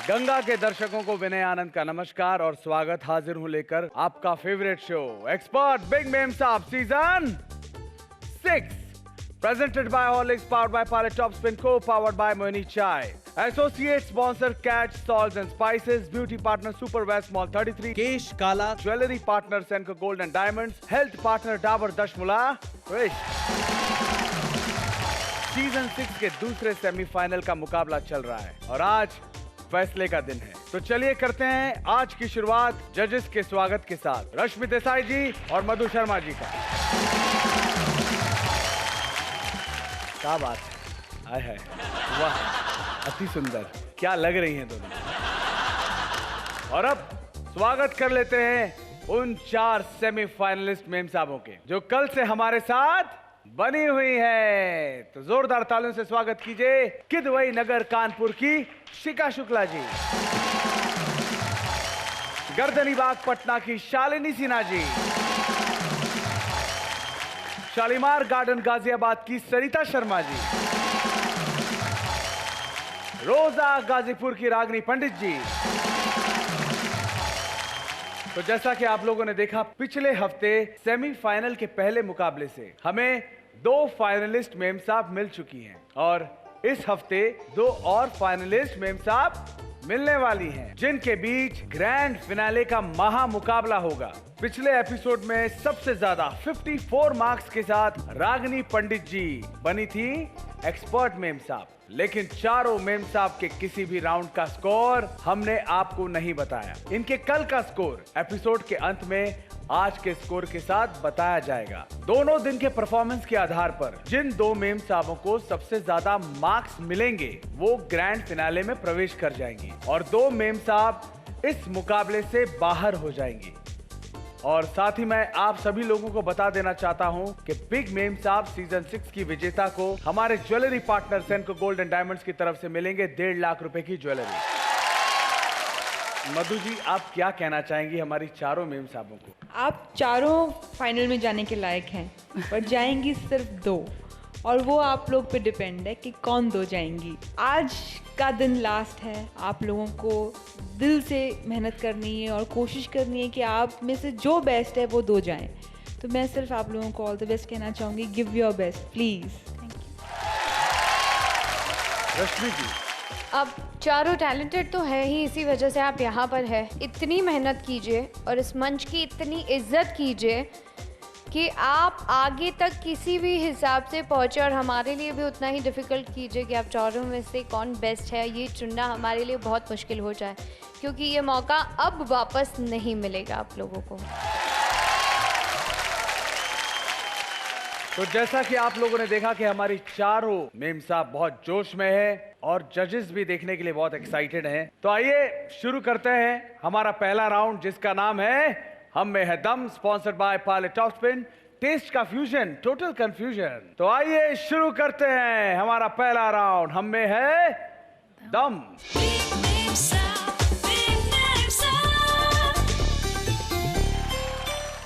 गंगा के दर्शकों को विनय आनंद का नमस्कार और स्वागत। हाजिर हूं लेकर आपका favourite show expert big Mem साहब season 6, presented by Horlicks, powered by Pilot Topspin, co-powered by Moini Chai. Associate sponsor Catch Salts and Spices, beauty partner Super West Mall 33, Kesh काला, jewelry partner Senco Gold and Diamonds, health partner Dabur Dashmula. Season 6 के दूसरे semifinal का मुकाबला चल रहा है और आज फैसले का दिन है। तो चलिए करते हैं आज की शुरुआत जजेस के स्वागत के साथ रश्मि देसाई जी और मधु शर्मा जी का। क्या बात है, आय है, वाह, अति सुंदर, क्या लग रही हैं दोनों। और अब स्वागत कर लेते हैं उन 4 सेमीफाइनलिस्ट मेम साहबों के जो कल से हमारे साथ बनी हुई है। तो जोरदार तालियों से स्वागत कीजिए किदवई नगर कानपुर की शिखा शुक्ला जी, गर्दनीबाग पटना की शालिनी सिन्हा जी, शालीमार गार्डन गाजियाबाद की सरिता शर्मा जी, रोजा गाजीपुर की रागनी पंडित जी। तो जैसा कि आप लोगों ने देखा पिछले हफ्ते सेमीफाइनल के पहले मुकाबले से हमें 2 फाइनलिस्ट मेम साहब मिल चुकी हैं और इस हफ्ते 2 और फाइनलिस्ट मेम साहब मिलने वाली हैं जिनके बीच ग्रैंड फिनाले का महा मुकाबला होगा। पिछले एपिसोड में सबसे ज्यादा 54 मार्क्स के साथ रागनी पंडित जी बनी थी एक्सपर्ट मेम साहब, लेकिन चारों मेम साहब के किसी भी राउंड का स्कोर हमने आपको नहीं बताया। इनके कल का स्कोर एपिसोड के अंत में आज के स्कोर के साथ बताया जाएगा। दोनों दिन के परफॉर्मेंस के आधार पर जिन 2 मेम साहबों को सबसे ज्यादा मार्क्स मिलेंगे वो ग्रैंड फिनाले में प्रवेश कर जाएंगी और 2 मेम साहब इस मुकाबले से बाहर हो जाएंगी। और साथ ही मैं आप सभी लोगों को बता देना चाहता हूं कि बिग मेम साहब सीजन 6 की विजेता को हमारे jewellery partner Senco gold and diamonds की तरफ से मिलेंगे 1.5 लाख रुपए की ज्वेलरी। मधु जी, आप क्या कहना चाहेंगी हमारी चारों मेम साहबों को? आप चारों फाइनल में जाने के लायक हैं, पर जाएंगी सिर्फ 2 और वो आप लोग पे डिपेंड है कि कौन 2 जाएंगी। आज का दिन लास्ट है, आप लोगों को दिल से मेहनत करनी है और कोशिश करनी है कि आप में से जो बेस्ट है वो 2 जाएं। तो मैं सिर्फ आप लोगों को ऑल द बेस्ट कहना चाहूँगी। Give your best please. Thank you. Rashmi ji, अब चारों टैलेंटेड तो है ही, इसी वजह से आप यहाँ पर है। इतनी मेहनत कीजिए और इस मंच की इतनी इज्जत कीजिए कि आप आगे तक किसी भी हिसाब से पहुँचे और हमारे लिए भी उतना ही डिफ़िकल्ट कीजिए कि आप चारों में से कौन बेस्ट है ये चुनना हमारे लिए बहुत मुश्किल हो जाए, क्योंकि ये मौका अब वापस नहीं मिलेगा आप लोगों को। तो जैसा कि आप लोगों ने देखा कि हमारी चारों मेम साहब बहुत जोश में है और जजेस भी देखने के लिए बहुत एक्साइटेड हैं। तो आइए शुरू करते हैं हमारा पहला राउंड जिसका नाम है हम में है दम, sponsored by Pilot Topspin, taste का फ्यूजन, टोटल कंफ्यूजन। तो आइए शुरू करते हैं हमारा पहला राउंड हम में है दम।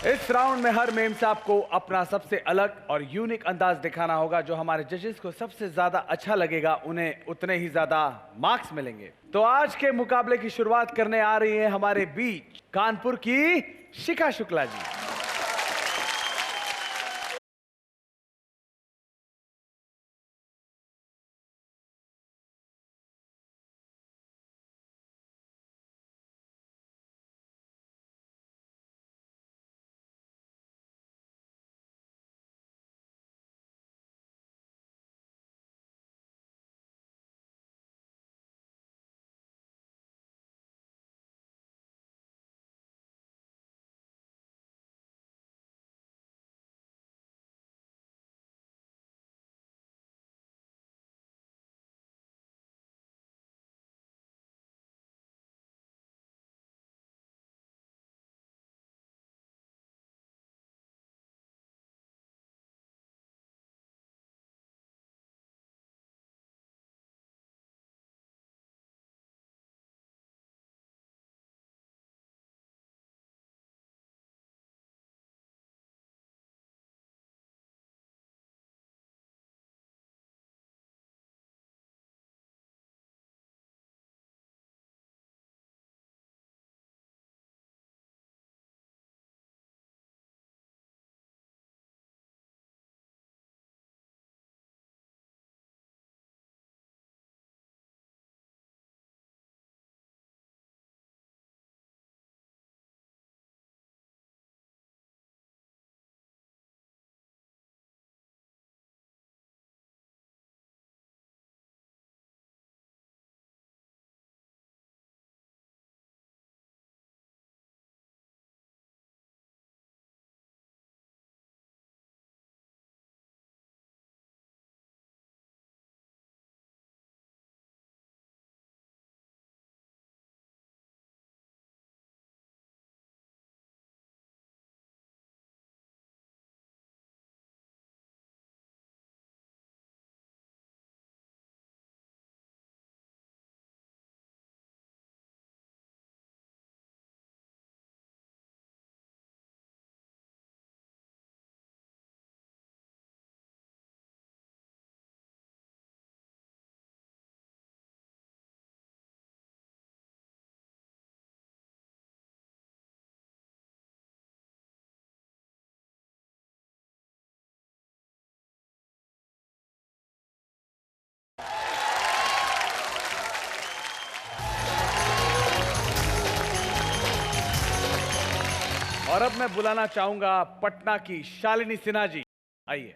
इस राउंड में हर मेम साहब को अपना सबसे अलग और यूनिक अंदाज दिखाना होगा। जो हमारे जजेस को सबसे ज्यादा अच्छा लगेगा उन्हें उतने ही ज्यादा मार्क्स मिलेंगे। तो आज के मुकाबले की शुरुआत करने आ रही है हमारे बीच कानपुर की शिखा शुक्ला जी। और अब मैं बुलाना चाहूंगा पटना की शालिनी सिन्हा जी, आइए।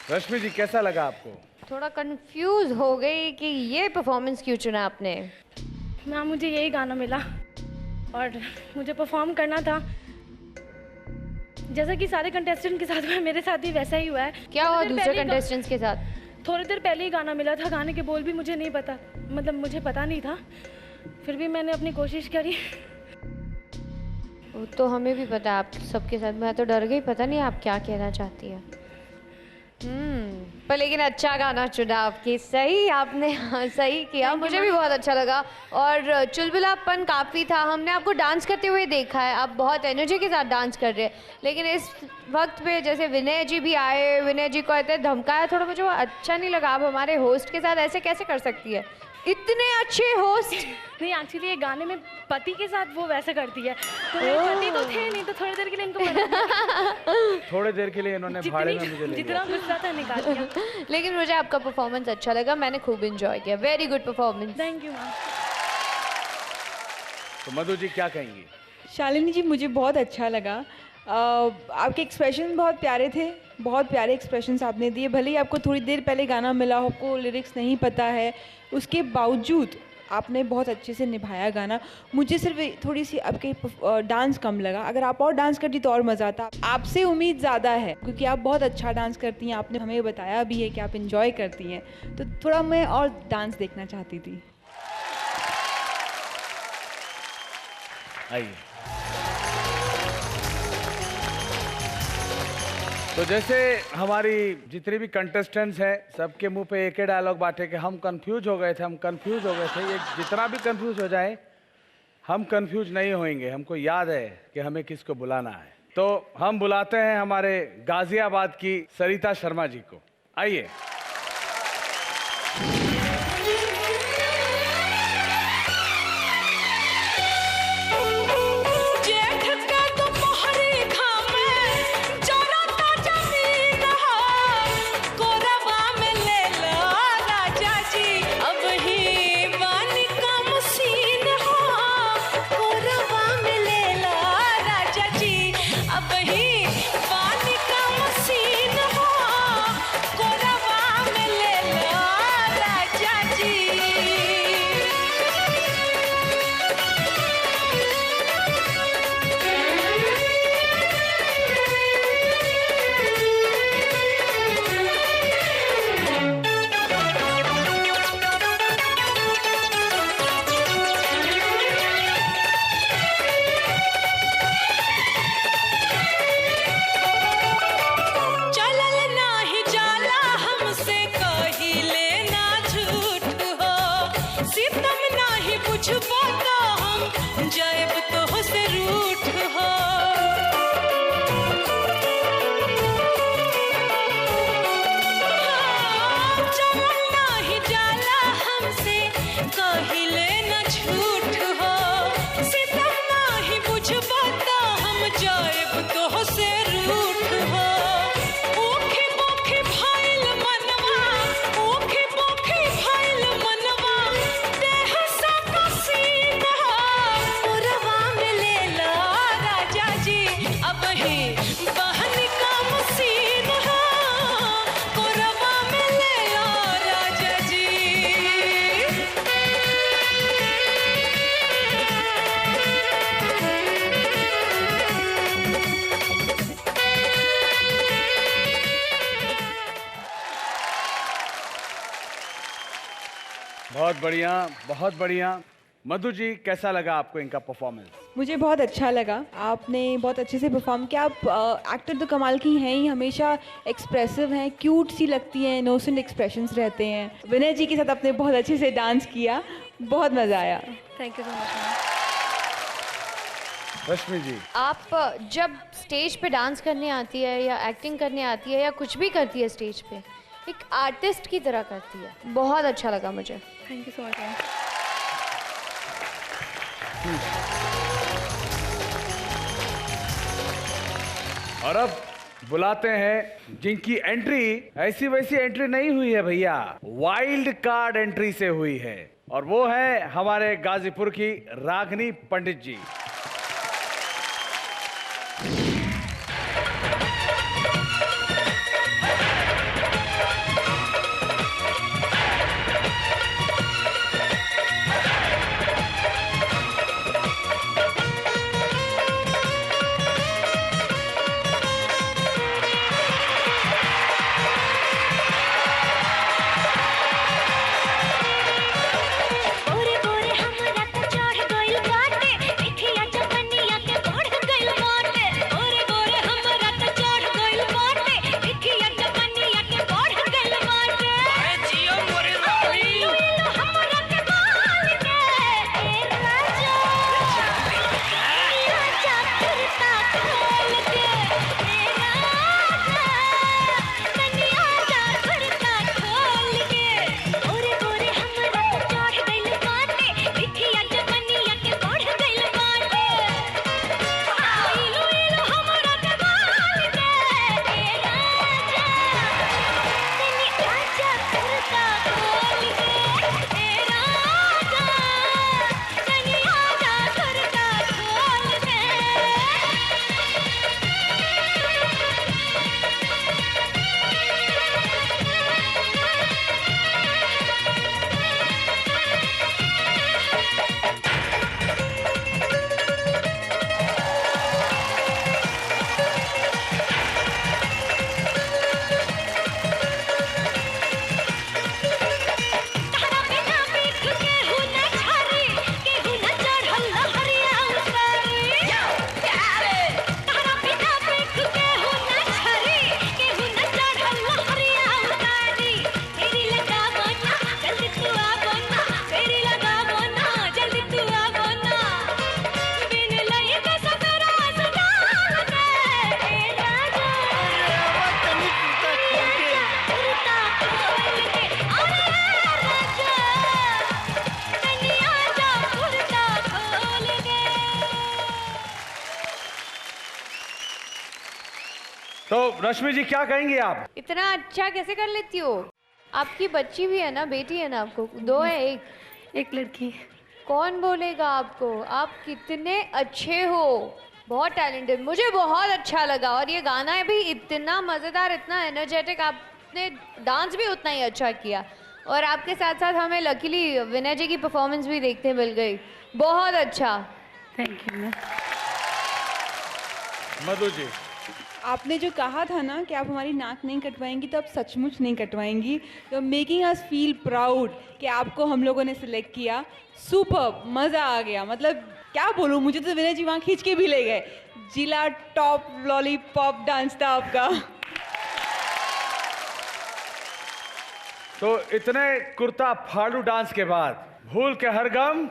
रश्मि जी, कैसा लगा आपको? थोड़ा कंफ्यूज हो गई कि ये परफॉर्मेंस क्यों चुना आपने। मैम, मुझे यही गाना मिला और मुझे परफॉर्म करना था। जैसा कि सारे कंटेस्टेंट के साथ हुआ, मेरे साथ ही वैसा ही हुआ है। क्या हुआ दूसरे कंटेस्टेंट्स के साथ? थोड़ी देर पहले ही गाना मिला था, गाने के बोल भी मुझे नहीं पता, मतलब मुझे पता नहीं था, फिर भी मैंने अपनी कोशिश करी। वो तो हमें भी पता है आप सबके साथ, मैं तो डर गई, पता नहीं आप क्या कहना चाहती है। पर लेकिन अच्छा गाना चुना आपकी, सही आपने, हाँ, सही किया, मुझे भी बहुत अच्छा लगा। और चुलबुलापन काफ़ी था, हमने आपको डांस करते हुए देखा है, आप बहुत एनर्जी के साथ डांस कर रहे हैं, लेकिन इस वक्त पे जैसे विनय जी भी आए, विनय जी को ऐसे धमकाया थोड़ा, मुझे वो अच्छा नहीं लगा। आप हमारे होस्ट के साथ ऐसे कैसे कर सकती है, इतने अच्छे होस्ट। नहीं, एक्चुअली ये गाने में पति के साथ वो वैसे करती है, तो पति तो थे नहीं, तो थोड़ी देर के लिए इनको थोड़ी देर के लिए इन्होंने भाड़े में मुझे ले जितना गुस्सा था निकाल दिया। लेकिन मुझे आपका परफॉर्मेंस अच्छा लगा, मैंने खूब इंजॉय किया, very good performance. Thank you ma'am. तो मधु जी क्या कहेंगी? शालिनी जी, मुझे बहुत अच्छा लगा। आपके एक्सप्रेशन बहुत प्यारे थे, बहुत प्यारे एक्सप्रेशंस आपने दिए। भले ही आपको थोड़ी देर पहले गाना मिला हो, आपको लिरिक्स नहीं पता है, उसके बावजूद आपने बहुत अच्छे से निभाया गाना। मुझे सिर्फ थोड़ी सी आपके डांस कम लगा, अगर आप और डांस करती तो और मज़ा आता। आपसे उम्मीद ज़्यादा है क्योंकि आप बहुत अच्छा डांस करती हैं, आपने हमें बताया भी है कि आप इंजॉय करती हैं, तो थोड़ा मैं और डांस देखना चाहती थी। आइए। तो जैसे हमारी जितने भी कंटेस्टेंट्स हैं, सबके मुंह पे एक ही डायलॉग बांटे कि हम कंफ्यूज हो गए थे, हम कंफ्यूज हो गए थे। ये जितना भी कंफ्यूज हो जाए, हम कंफ्यूज नहीं होंगे, हमको याद है कि हमें किसको बुलाना है। तो हम बुलाते हैं हमारे गाजियाबाद की सरिता शर्मा जी को, आइए। सितम नाही बुझबो तो हम जाएब तो से रूठ हो जमन नाही जाला हमसे कहिले न झूठ हो सितम नाही बुझबो तो हम जाएब तो से रूठ हो ओखे बोखे भाइल मनवा ओखे बोखे भाइल मनवा देह सब सीधा पुरवा में ले ला राजा जी अब ही बहन का मसीहा पुरवा में ले ला राजा जी बहुत बढ़िया, बहुत बढ़िया। मधु जी, कैसा लगा आपको इनका परफॉर्मेंस? मुझे बहुत अच्छा लगा, आपने बहुत अच्छे से परफॉर्म किया। आप एक्टर तो कमाल की हैं ही, हमेशा एक्सप्रेसिव हैं, क्यूट सी लगती हैं, इनोसेंट एक्सप्रेशंस रहते हैं। विनय जी के साथ आपने बहुत अच्छे से डांस किया, बहुत मज़ा आया। Thank you so much. Rashmi ji, आप जब स्टेज पे डांस करने आती है या एक्टिंग करने आती है या कुछ भी करती है स्टेज पे, एक आर्टिस्ट की तरह करती है। बहुत अच्छा लगा मुझे। Thank you so much. और अब बुलाते हैं जिनकी एंट्री ऐसी वैसी एंट्री नहीं हुई है भैया, वाइल्ड कार्ड एंट्री से हुई है, और वो है हमारे गाजीपुर की रागनी पंडित जी। ओरे ओरे हमरा त चढ़ गइल बाटे देखिया जवनिया के बढ़ गइल बाटे ओरे ओरे हमरा त चढ़ गइल बाटे देखिया जवनिया के बढ़ गइल बाटे अरे जियो मोरे रानी लो हमरा के बाल के ए राजा राजा करता खोल के ए राजा कन्या जा करता खोल के ओरे ओरे हमरा त चढ़ गइल बाटे देखिया जवनिया के बढ़ गइल बाटे लो हमरा के बाल के ए राजा तनी आजा करता खोल के ए राजा तनी आजा करता खोल के तारा बिना बीत केहू न छारी केहू न चढ़ल लहरिया उतारी तारा बिना बीत केहू न छारी केहू न चढ़ल लहरिया उतारी तेरी लगावो ना जल्दी तू आवो ना तेरी लगावो ना जल्दी तू आवो ना बिन लई के सतरा सदा लगे ए राजा वतनी कुर्ता खोल के अरे राजा तनी आजा कुर्ता खोल के तो रश्मि जी, क्या कहेंगे आप? इतना अच्छा कैसे कर लेती हो? आपकी बच्ची भी है ना, बेटी है ना, आपको दो है एक लड़की। कौन बोलेगा आपको? आप कितने अच्छे हो, बहुत टैलेंटेड। मुझे बहुत अच्छा लगा, और ये गाना भी इतना मज़ेदार, इतना एनर्जेटिक, आपने डांस भी उतना ही अच्छा किया, और आपके साथ साथ हमें लकीली विनय जी की परफॉर्मेंस भी देखने मिल गई। बहुत अच्छा। Thank you ma'am. Madhu ji, आपने जो कहा था ना कि आप हमारी नाक नहीं कटवाएंगी, तो आप सचमुच नहीं कटवाएंगी। तो मेकिंग अस फील प्राउड कि आपको हम लोगों ने सिलेक्ट किया। सुपर, मज़ा आ गया। मतलब क्या बोलूँ, मुझे तो विनय जी वहाँ खींच के भी ले गए। जिला टॉप लॉलीपॉप डांस था आपका। तो इतने कुर्ता फाड़ू डांस के बाद भूल के हर गम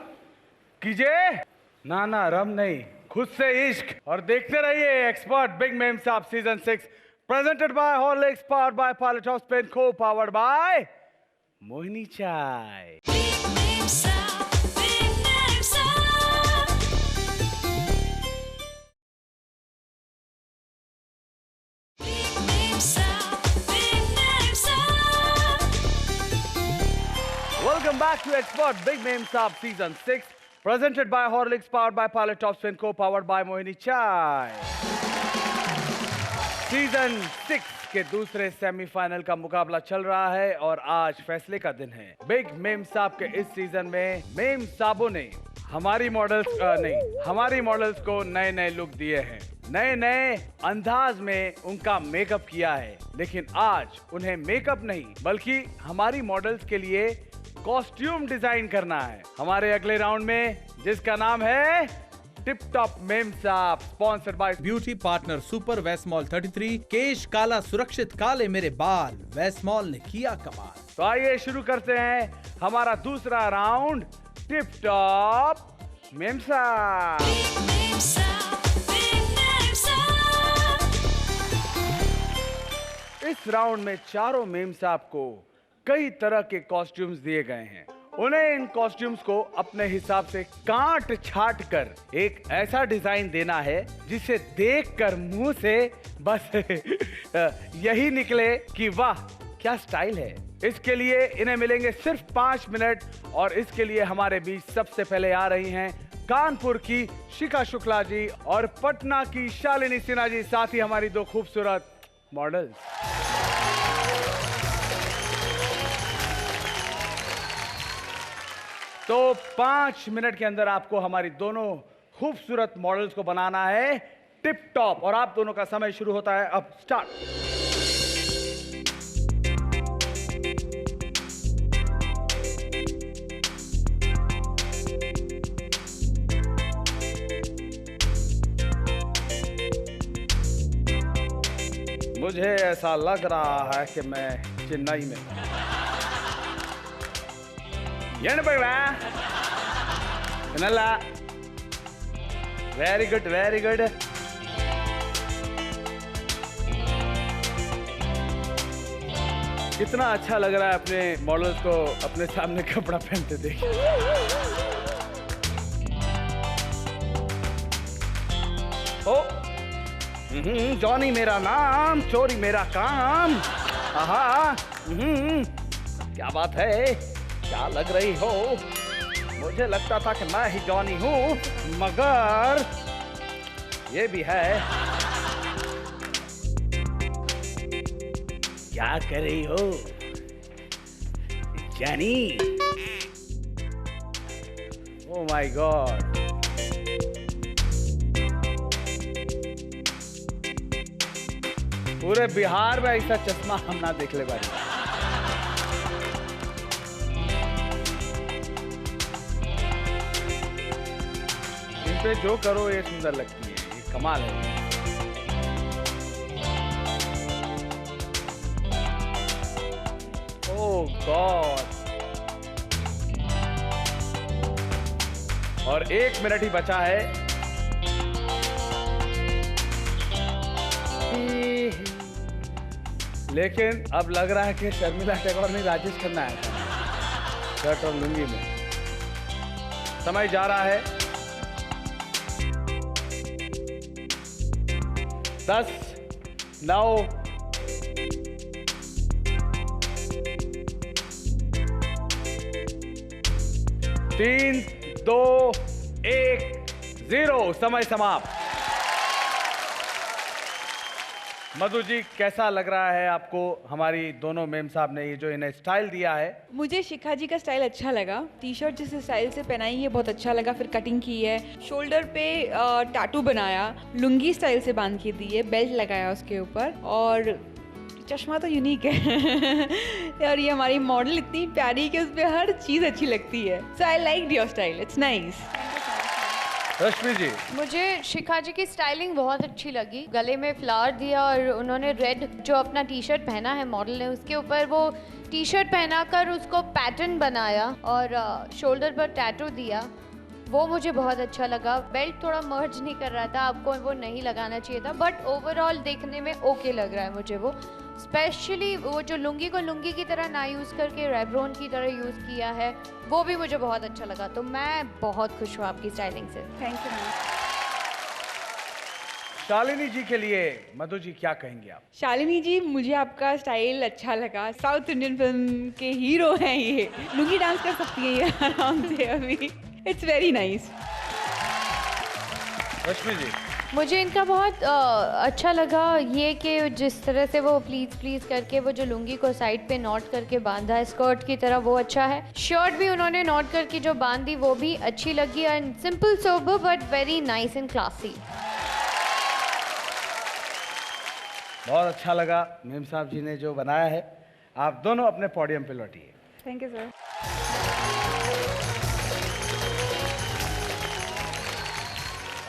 कीजिए ना ना रम नहीं, खुद से इश्क। और देखते रहिए एक्सपर्ट बिग मेम साहब season 6 presented by Horlicks, powered by Pilot house pen, को powered by Mohini Chai. Welcome back to Expert Big Name Saab Season 6, presented by Horlicks, powered by Pilot Top Spin, co-powered by Mohini Chai. Season 6 के दूसरे semifinal का मुकाबला चल रहा है और आज फैसले का दिन है। बिग मेम साहब के इस सीजन में मेम साहबों ने हमारी मॉडल्स को नए नए लुक दिए हैं, नए नए अंदाज में उनका मेकअप किया है। लेकिन आज उन्हें मेकअप नहीं बल्कि हमारी मॉडल्स के लिए कॉस्ट्यूम डिजाइन करना है। हमारे अगले राउंड में जिसका नाम है tip top Mem Saab, sponsored by beauty partner super Vasmol 33, Kesh Kala सुरक्षित काले मेरे बाल, वेस्मॉल ने किया कमाल। तो आइए शुरू करते हैं हमारा दूसरा राउंड, टिप टॉप मेम साहब। इस राउंड में चारों मेम साहब को कई तरह के कॉस्ट्यूम्स दिए गए हैं। उन्हें इन कॉस्ट्यूम्स को अपने हिसाब से काट छाट कर एक ऐसा डिजाइन देना है जिसे देखकर मुंह से बस यही निकले कि वाह क्या स्टाइल है। इसके लिए इन्हें मिलेंगे सिर्फ 5 मिनट और इसके लिए हमारे बीच सबसे पहले आ रही हैं कानपुर की शिखा शुक्ला जी और पटना की शालिनी सिन्हा जी, साथ ही हमारी दो खूबसूरत मॉडल्स। तो 5 मिनट के अंदर आपको हमारी दोनों खूबसूरत मॉडल्स को बनाना है टिप टॉप और आप दोनों का समय शुरू होता है अब। स्टार्ट। मुझे ऐसा लग रहा है कि मैं चेन्नई में वेरी गुड वेरी गुड। कितना अच्छा लग रहा है अपने मॉडल्स को अपने सामने कपड़ा पहनते देख। ओ जॉनी मेरा नाम, चोरी मेरा काम। आहा क्या बात है, क्या लग रही हो। मुझे लगता था कि मैं ही जॉनी हूँ मगर ये भी है। क्या कर रही हो जॉनी? ओह माय गॉड, पूरे बिहार में ऐसा चश्मा हम ना देख ले बारी। इन पे जो करो ये सुंदर लगती है, ये कमाल है। ओह गॉड, और 1 मिनट ही बचा है। लेकिन अब लग रहा है कि शर्मिला टैगोर ने राजेश खन्ना आया था शर्ट और लुंगी में। समय जा रहा है 10, 9, 3, 2, 1, 0। समय समाप्त। मधु जी, कैसा लग रहा है आपको हमारी दोनों मेम साहब ने ये जो इन्हें स्टाइल दिया है? मुझे शिखा जी का स्टाइल अच्छा लगा। टी शर्ट जिस स्टाइल से पहनाई है बहुत अच्छा लगा, फिर कटिंग की है, शोल्डर पे टैटू बनाया, लुंगी स्टाइल से बांध के दी है, बेल्ट लगाया उसके ऊपर और चश्मा तो यूनिक है और ये हमारी मॉडल इतनी प्यारी कि उस पर हर चीज़ अच्छी लगती है। So I like your style, it's nice. Rashmi ji, मुझे शिखा जी की स्टाइलिंग बहुत अच्छी लगी। गले में फ्लावर दिया और उन्होंने रेड जो अपना टी शर्ट पहना है मॉडल ने, उसके ऊपर वो टी शर्ट पहनाकर उसको पैटर्न बनाया और शोल्डर पर टैटू दिया, वो मुझे बहुत अच्छा लगा। बेल्ट थोड़ा मर्ज नहीं कर रहा था, आपको वो नहीं लगाना चाहिए था, बट ओवरऑल देखने में ओके लग रहा है मुझे वो। स्पेशली वो जो लुंगी को लुंगी की तरह ना यूज़ करके रेब्रोन की तरह यूज़ किया है, वो भी मुझे बहुत अच्छा लगा। तो मैं बहुत खुश हूँ आपकी स्टाइलिंग से। Thank you ma'am. Shalini ji के लिए मधु जी क्या कहेंगे आप? शालिनी जी, मुझे आपका स्टाइल अच्छा लगा। साउथ इंडियन फिल्म के हीरो हैं ये, लुंगी डांस कर सकती हैं ये आराम से अभी। It's very nice. Rashmi ji, मुझे इनका बहुत अच्छा लगा ये कि जिस तरह से वो प्लीज प्लीज करके वो जो लुंगी को साइड पे नॉट करके बांधा है स्कर्ट की तरह, वो अच्छा है। शर्ट भी उन्होंने नॉट करके जो बांधी वो भी अच्छी लगी, and simple sober but very nice and classy. बहुत अच्छा लगा मेम साहब जी ने जो बनाया है। आप दोनों अपने पोडियम पे लौटिए। Thank you sir.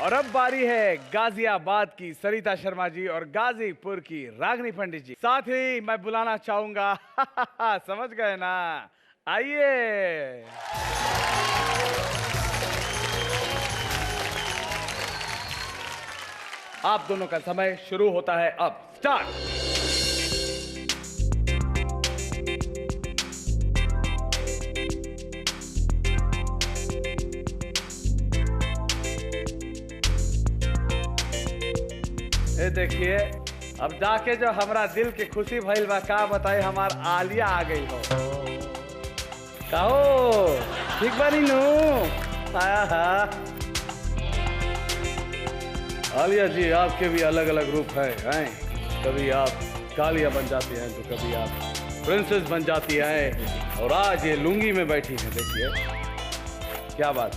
और अब बारी है गाजियाबाद की सरिता शर्मा जी और गाजीपुर की रागनी पंडित जी। साथ ही मैं बुलाना चाहूंगा समझ गए ना, आइए। आप दोनों का समय शुरू होता है अब। स्टार्ट। ये देखिए, अब जाके जो हमारा दिल के खुशी भइल बा, का बताई हमार आलिया आ गई हो। कहो ठीक बानी नु? आलिया जी, आपके भी अलग अलग रूप हैं। कभी आप कालिया बन जाती हैं तो कभी आप प्रिंसेस बन जाती हैं, और आज ये लुंगी में बैठी हैं। देखिए क्या बात।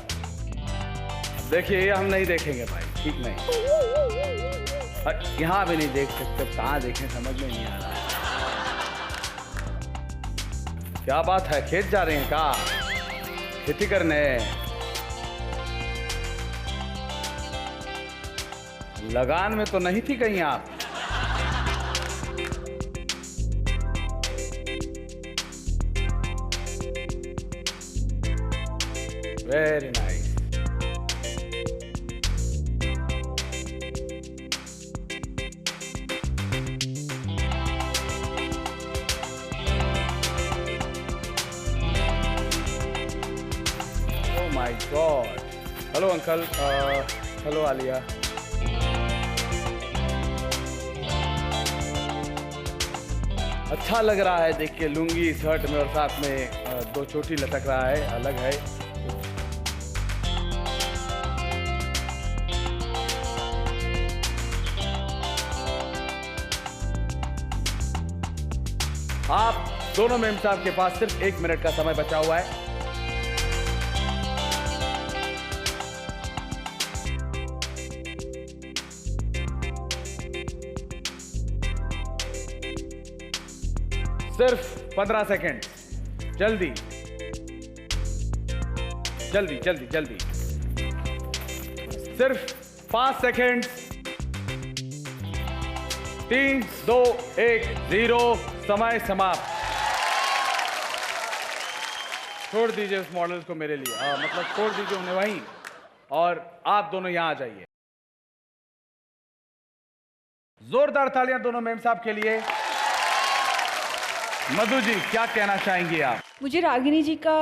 देखिए ये हम नहीं देखेंगे भाई, ठीक नहीं। यहाँ भी नहीं देख सकते, कहाँ देखें समझ में नहीं आ रहा। क्या बात है, खेत जा रहे हैं का खेती करने? लगान में तो नहीं थी कहीं आप? Very nice. Oh my God. Hello uncle, hello Alia. अच्छा लग रहा है देख के, लुंगी शर्ट में और साथ में दो चोटी लटक रहा है, अलग है। आप दोनों मेम साहब के पास सिर्फ 1 मिनट का समय बचा हुआ है। सिर्फ 15 सेकेंड। जल्दी जल्दी जल्दी जल्दी। सिर्फ 5 सेकेंड। 3, 2, 1, 0। समय समाप्त। छोड़ दीजिए उस मॉडल को मेरे लिए, मतलब छोड़ दीजिए उन्हें वहीं, और आप दोनों यहां आ जाइए। जोरदार तालियां दोनों मेम साहब के लिए। मधु जी, क्या कहना चाहेंगी आप? मुझे रागिनी जी का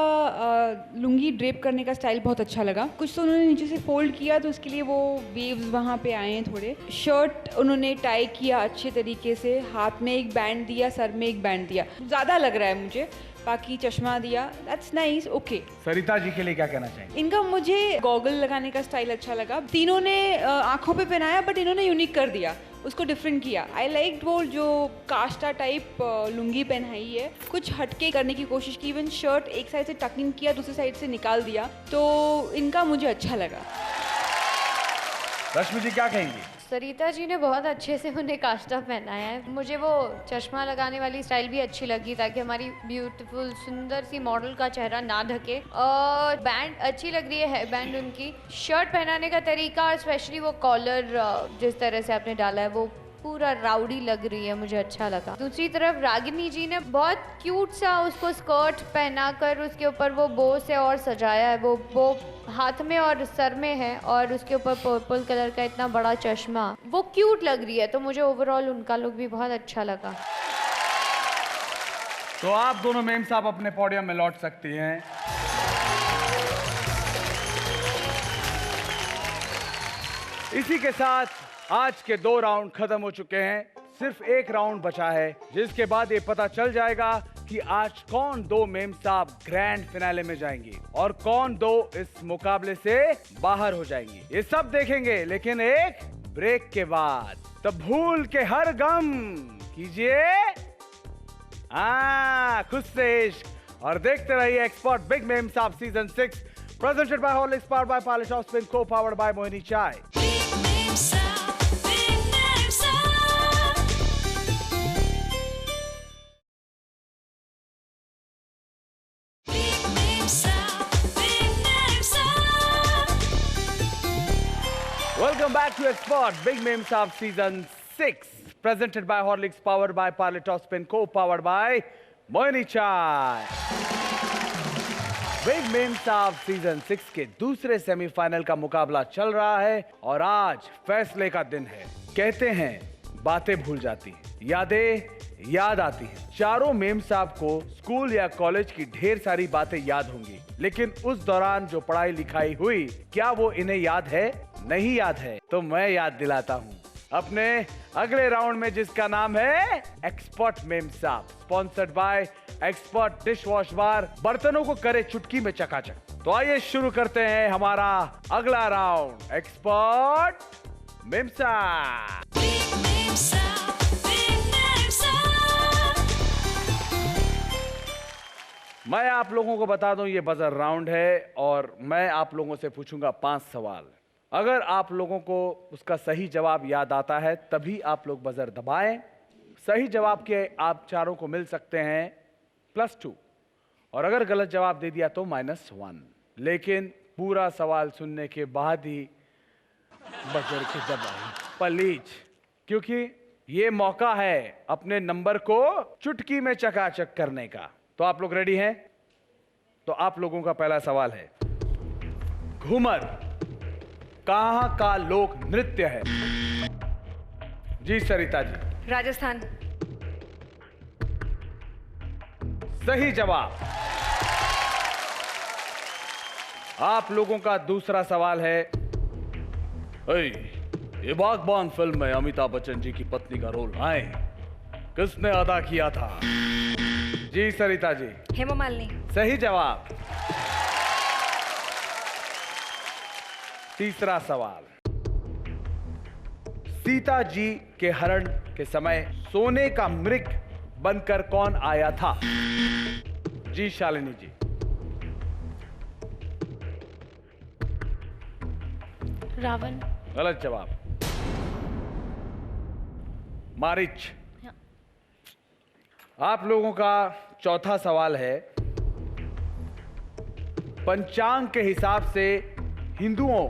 लुंगी ड्रेप करने का स्टाइल बहुत अच्छा लगा। कुछ तो उन्होंने नीचे से फोल्ड किया तो उसके लिए वो वेव्स वहाँ पे आए हैं थोड़े। शर्ट उन्होंने टाई किया अच्छे तरीके से, हाथ में एक बैंड दिया, सर में एक बैंड दिया, ज़्यादा लग रहा है मुझे। बाकी चश्मा दिया, that's nice, okay. Sarita ji के लिए क्या कहना चाहेंगे? इनका मुझे गॉगल लगाने का स्टाइल अच्छा लगा। तीनों ने आंखों पे पहनाया, बट इन्होंने यूनिक कर दिया, उसको डिफरेंट किया। आई लाइक वो जो कास्टा टाइप लुंगी पहनाई है, कुछ हटके करने की कोशिश की। इवन शर्ट एक साइड से टकिंग किया, दूसरी साइड से निकाल दिया, तो इनका मुझे अच्छा लगा। रश्मि जी क्या कहेंगी? सरिता जी ने बहुत अच्छे से उन्हें काष्टा पहनाया है। मुझे वो चश्मा लगाने वाली स्टाइल भी अच्छी लगी, ताकि हमारी ब्यूटीफुल सुंदर सी मॉडल का चेहरा ना ढके। और बैंड अच्छी लग रही है बैंड उनकी। शर्ट पहनाने का तरीका और स्पेशली वो कॉलर जिस तरह से आपने डाला है, वो पूरा राउडी लग रही है, मुझे अच्छा लगा। दूसरी तरफ रागिनी जी ने बहुत क्यूट सा उसको स्कर्ट पहनाकर उसके ऊपर वो बो से और सजाया है। वो बो हाथ में और सर में है और उसके ऊपर पर्पल कलर का इतना बड़ा चश्मा, वो क्यूट लग रही है। तो मुझे ओवरऑल उनका लुक भी बहुत अच्छा लगा। तो आप दोनों मेम साहब अपने पोडियम में लौट सकती हैं। इसी के साथ आज के 2 राउंड खत्म हो चुके हैं। सिर्फ एक राउंड बचा है, जिसके बाद ये पता चल जाएगा कि आज कौन 2 मेम साहब ग्रैंड फिनाले में जाएंगी और कौन 2 इस मुकाबले से बाहर हो जाएंगी। ये सब देखेंगे, लेकिन एक ब्रेक के बाद। तो भूल के हर गम कीजिए खुद से इश्क और देखते रहिए एक्सपर्ट बिग मेम साहब season 6 presented by Horlicks, powered by Parle top spin, co powered by Mohini Chai. Welcome back to Expert Big Meme Saab Season 6 presented by Horlicks, powered by Parle Top Spin, co-powered by Moini Chai। Big Meme Saab Season 6 के दूसरे semifinal का मुकाबला चल रहा है और आज फैसले का दिन है। कहते हैं बातें भूल जाती हैं, यादें याद आती हैं। चारों मेम साहब को स्कूल या कॉलेज की ढेर सारी बातें याद होंगी, लेकिन उस दौरान जो पढ़ाई लिखाई हुई, क्या वो इन्हें याद है? नहीं याद है तो मैं याद दिलाता हूँ अपने अगले राउंड में, जिसका नाम है expert ma'am Saab, sponsored bye expert dish wash bar, बर्तनों को करे चुटकी में चकाचक। तो आइए शुरू करते हैं हमारा अगला राउंड, एक्सपर्ट मेम साहब। मैं आप लोगों को बता दूं ये बजर राउंड है और मैं आप लोगों से पूछूंगा 5 सवाल। अगर आप लोगों को उसका सही जवाब याद आता है तभी आप लोग बजर दबाएं। सही जवाब के आप चारों को मिल सकते हैं +2 और अगर गलत जवाब दे दिया तो -1। लेकिन पूरा सवाल सुनने के बाद ही बजर की दबाएं प्लीज, क्योंकि ये मौका है अपने नंबर को चुटकी में चकाचक करने का। तो आप लोग रेडी हैं? तो आप लोगों का पहला सवाल है, घूमर कहां का लोक नृत्य है? जी सरिता जी। राजस्थान। सही जवाब। आप लोगों का दूसरा सवाल है, ये बागबान फिल्म में अमिताभ बच्चन जी की पत्नी का रोल किसने अदा किया था? जी सरिता जी। हेमा मालिनी। सही जवाब। तीसरा सवाल, सीता जी के हरण के समय सोने का मृग बनकर कौन आया था? जी शालिनी जी। रावण। गलत जवाब। मारिच। आप लोगों का चौथा सवाल है, पंचांग के हिसाब से हिंदुओं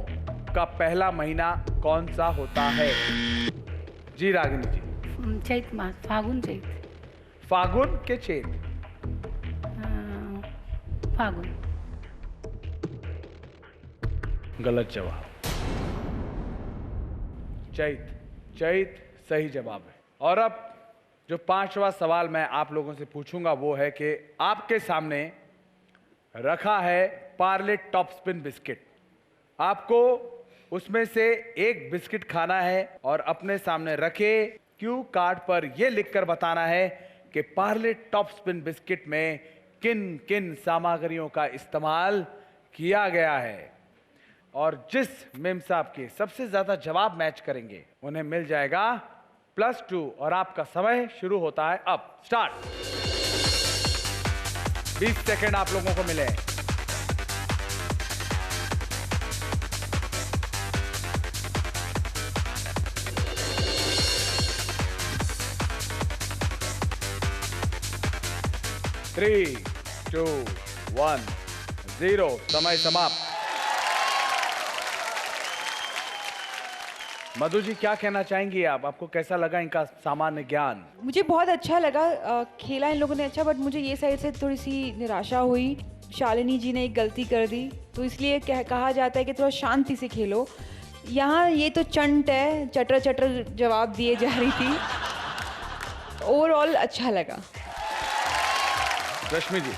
का पहला महीना कौन सा होता है? जी रागिनी जी। चैत मास, फागुन चैत। फागुन के चैत। फागुन। गलत जवाब। चैत। चैत सही जवाब है। और अब जो 5वां सवाल मैं आप लोगों से पूछूंगा वो है कि आपके सामने रखा है पार्ले टॉप स्पिन बिस्किट। आपको उसमें से एक बिस्किट खाना है और अपने सामने रखे क्यू कार्ड पर यह लिखकर बताना है कि पार्ले टॉप स्पिन बिस्किट में किन किन सामग्रियों का इस्तेमाल किया गया है। और जिस मेम साहब के सबसे ज्यादा जवाब मैच करेंगे उन्हें मिल जाएगा +2 और आपका समय शुरू होता है अब। स्टार्ट। 20 सेकंड आप लोगों को मिले। थ्री, 2, 1, 0। समय समाप्त। मधु जी क्या कहना चाहेंगी आप? आपको कैसा लगा इनका सामान्य ज्ञान? मुझे बहुत अच्छा लगा, खेला इन लोगों ने अच्छा, बट मुझे ये साइड से थोड़ी सी निराशा हुई। शालिनी जी ने एक गलती कर दी, तो इसलिए कहा जाता है कि थोड़ा शांति से खेलो। यहाँ ये तो चंट है, चटर चटर जवाब दिए जा रही थी। ओवरऑल अच्छा लगा। रश्मि जी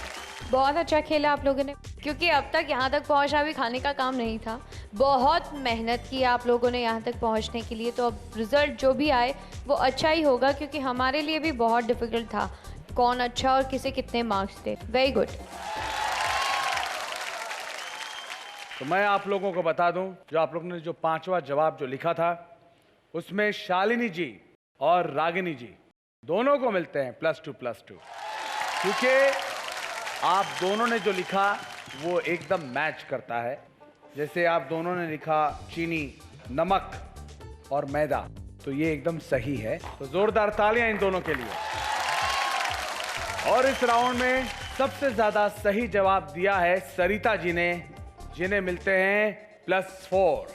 बहुत अच्छा खेला आप लोगों ने, क्योंकि अब तक यहाँ तक पहुँचना भी खाने का काम नहीं था। बहुत मेहनत की आप लोगों ने यहाँ तक पहुँचने के लिए, तो अब रिजल्ट जो भी आए वो अच्छा ही होगा, क्योंकि हमारे लिए भी बहुत डिफिकल्ट था कौन अच्छा और किसे कितने मार्क्स थे। Very good. तो मैं आप लोगों को बता दूं, जो आप लोगों ने जो 5वां जवाब जो लिखा था, उसमें शालिनी जी और रागिनी जी दोनों को मिलते हैं +2 क्योंकि आप दोनों ने जो लिखा वो एकदम मैच करता है। जैसे आप दोनों ने लिखा चीनी, नमक और मैदा, तो ये एकदम सही है। तो जोरदार तालियां इन दोनों के लिए। और इस राउंड में सबसे ज्यादा सही जवाब दिया है सरिता जी ने, जिन्हें मिलते हैं +4।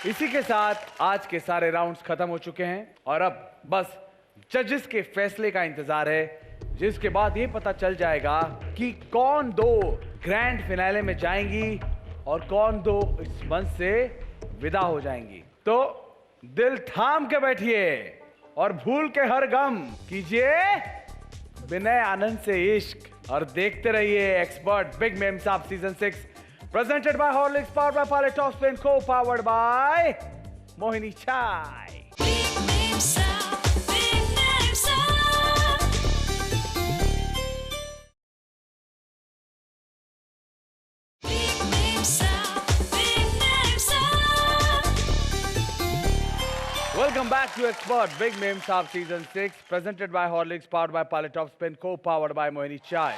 इसी के साथ आज के सारे राउंड्स खत्म हो चुके हैं और अब बस जजेस के फैसले का इंतजार है, जिसके बाद ये पता चल जाएगा कि कौन 2 ग्रैंड फिनाले में जाएंगी और कौन 2 इस मंच से विदा हो जाएंगी। तो दिल थाम के बैठिए और भूल के हर गम कीजिए विनय आनंद से इश्क, और देखते रहिए एक्सपर्ट बिग मेम साहब season 6, presented by Horlicks, powered by Parle top spin, co powered by Mohini Chai. Welcome back to Expert Big Meme Saab Season 6, presented by Horlicks, powered by Pilot Top Spin, co-powered by Mohini Chai.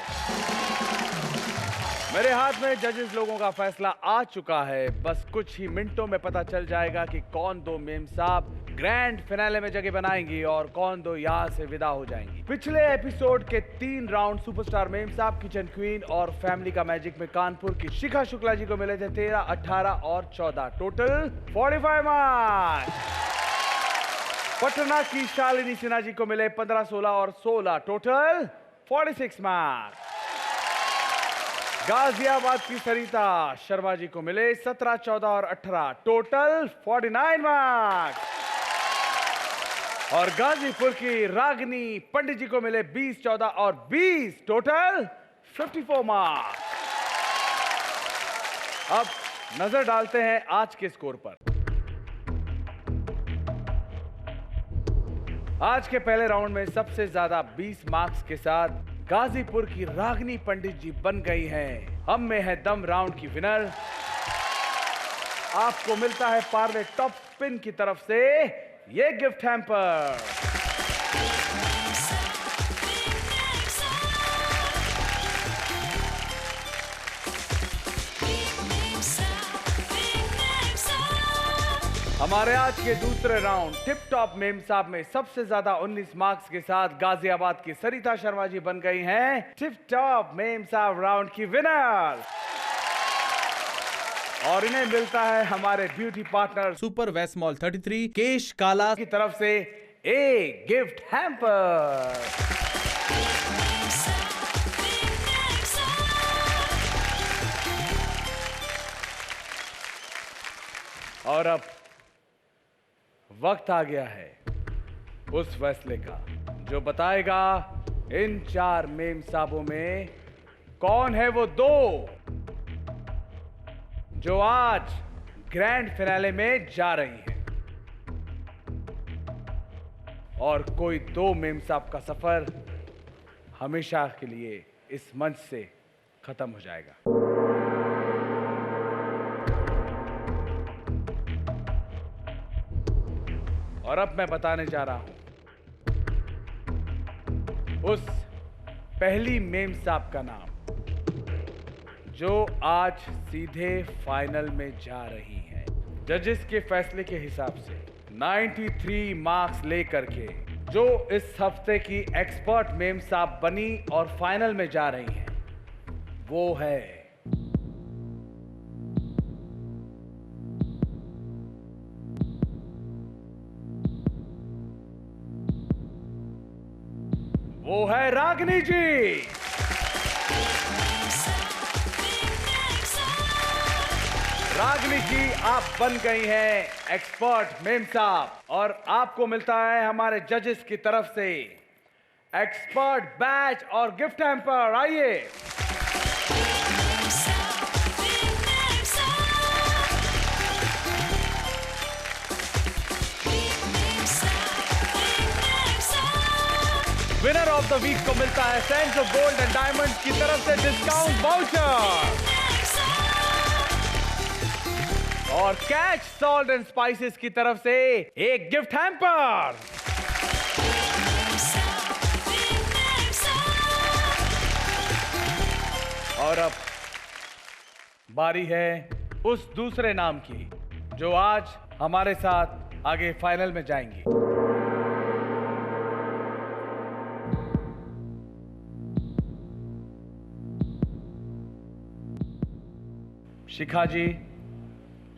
मेरे हाथ में जजेस लोगों का फैसला आ चुका है। बस कुछ ही मिनटों में पता चल जाएगा कि कौन 2 मेम साहब ग्रैंड फिनाले में जगह बनाएंगी और कौन 2 यहाँ से विदा हो जाएंगी। पिछले एपिसोड के 3 राउंड सुपरस्टार मेम साहब, किचन क्वीन और फैमिली का मैजिक में कानपुर की शिखा शुक्ला जी को मिले थे 13, 18 और 14, टोटल 45 मार्क्स। पटना की शालिनी सिन्हा जी को मिले 15, 16 और 16, टोटल 46 मार्क्स। गाजियाबाद की सरिता शर्मा जी को मिले 17, 14 और 18, टोटल 49 मार्क्स। और गाजीपुर की रागिनी पंडित जी को मिले 20, 14 और 20, टोटल 54 मार्क्स। अब नजर डालते हैं आज के स्कोर पर। आज के पहले राउंड में सबसे ज्यादा 20 मार्क्स के साथ गाजीपुर की रागिनी पंडित जी बन गई हैं हम में है दम राउंड की विनर। आपको मिलता है पार्ले टॉप स्पिन की तरफ से ये गिफ्ट हैम्पर। हमारे आज के दूसरे राउंड टिप टॉप मेम साहब में सबसे ज्यादा 19 मार्क्स के साथ गाजियाबाद की सरिता शर्मा जी बन गई हैं टिप टॉप मेम साहब राउंड की विनर। और इन्हें मिलता है हमारे beauty partner super Vasmol 33 Kesh काला की तरफ से एक गिफ्ट हैम्पर। और अब वक्त आ गया है उस फैसले का जो बताएगा इन 4 मेम साहबों में कौन है वो 2 जो आज ग्रैंड फिनाले में जा रही हैं। और कोई 2 मेम साहब का सफर हमेशा के लिए इस मंच से खत्म हो जाएगा। और अब मैं बताने जा रहा हूं उस पहली मेम साहब का नाम जो आज सीधे फाइनल में जा रही हैं। जजेस के फैसले के हिसाब से 93 मार्क्स लेकर के जो इस हफ्ते की एक्सपर्ट मेम साहब बनी और फाइनल में जा रही हैं वो है वो है रागिनी जी। रागिनी जी, आप बन गई हैं एक्सपर्ट मेम साहब, और आपको मिलता है हमारे जजेस की तरफ से एक्सपर्ट बैच और गिफ्ट हैम्पर। आइए। विनर ऑफ द वीक को मिलता है sense of gold and diamond की तरफ से डिस्काउंट वाउचर, और कैच सॉल्ट एंड स्पाइसेस की तरफ से एक गिफ्ट हैम्पर। और अब बारी है उस दूसरे नाम की जो आज हमारे साथ आगे फाइनल में जाएंगी। शिखा जी,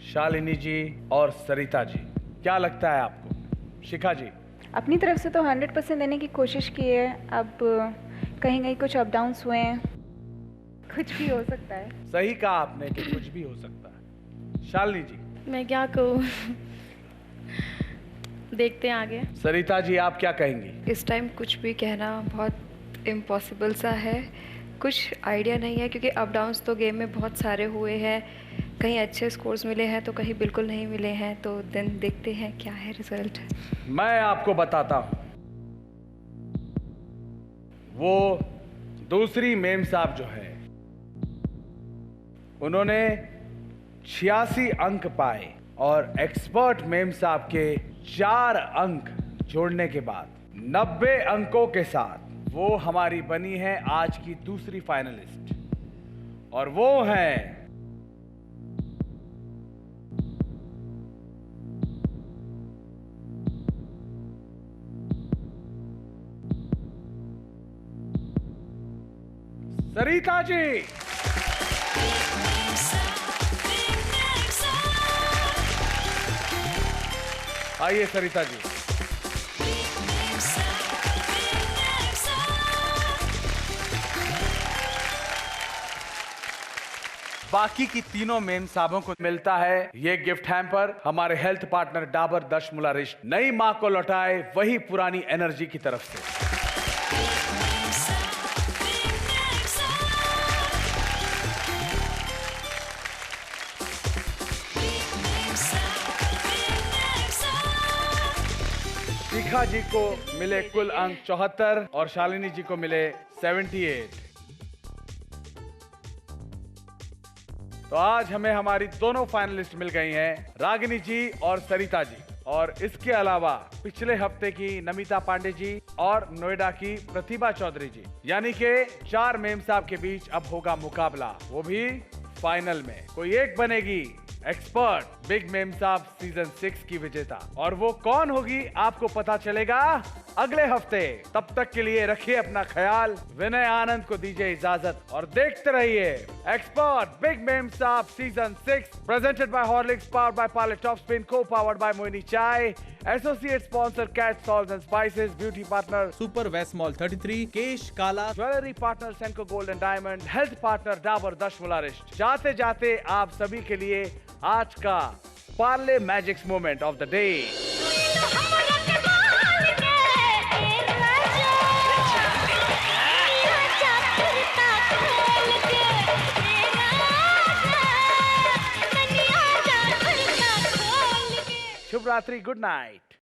शालिनी जी और सरिता जी, क्या लगता है आपको? शिखा जी। अपनी तरफ से तो 100% देने की कोशिश की है। अब कहीं कहीं कुछ अप डाउन्स हुए हैं, कुछ भी हो सकता है। सही कहा आपने कि कुछ भी हो सकता है। शालिनी जी। मैं क्या कहूँ, देखते हैं आगे। सरिता जी, आप क्या कहेंगी? इस टाइम कुछ भी कहना बहुत इम्पॉसिबल सा है, कुछ आइडिया नहीं है क्योंकि अप डाउन्स तो गेम में बहुत सारे हुए हैं, कहीं अच्छे स्कोर्स मिले हैं तो कहीं बिल्कुल नहीं मिले हैं, तो दिन देखते हैं क्या है रिजल्ट। मैं आपको बताता हूं, वो दूसरी मेम साहब जो है उन्होंने 86 अंक पाए, और एक्सपर्ट मेम साहब के 4 अंक जोड़ने के बाद 90 अंकों के साथ वो हमारी बनी है आज की दूसरी फाइनलिस्ट, और वो है सरिता जी। आइए सरिता जी। बाकी की तीनों मेम साहबों को मिलता है ये गिफ्ट हैम्पर हमारे हेल्थ पार्टनर डाबर दशमूला रिश्त। नई मां को लौटाए वही पुरानी एनर्जी की तरफ से। शिखा जी को मिले कुल अंक 74 और शालिनी जी को मिले 78। तो आज हमें हमारी दोनों फाइनलिस्ट मिल गई हैं, रागिनी जी और सरिता जी, और इसके अलावा पिछले हफ्ते की नमिता पांडे जी और नोएडा की प्रतिभा चौधरी जी, यानी कि 4 मेम साहब के बीच अब होगा मुकाबला, वो भी फाइनल में। कोई एक बनेगी एक्सपर्ट बिग मेम साहब सीजन 6 की विजेता, और वो कौन होगी आपको पता चलेगा अगले हफ्ते। तब तक के लिए रखिए अपना ख्याल। विनय आनंद को दीजिए इजाजत और देखते रहिए एक्सपर्ट बिग मेम साहब season 6 presented by Horlicks, powered by Parle top spin, co powered by Moini chai, associate sponsor catch salt and spices, beauty partner super Vasmol 33, Kesh Kala, jewellery partner Senco gold and diamond, health partner Dabur Dashmularishta. जाते जाते आप सभी के लिए आज का Parle Magix moment of the day. शुभ रात्रि, गुड नाइट।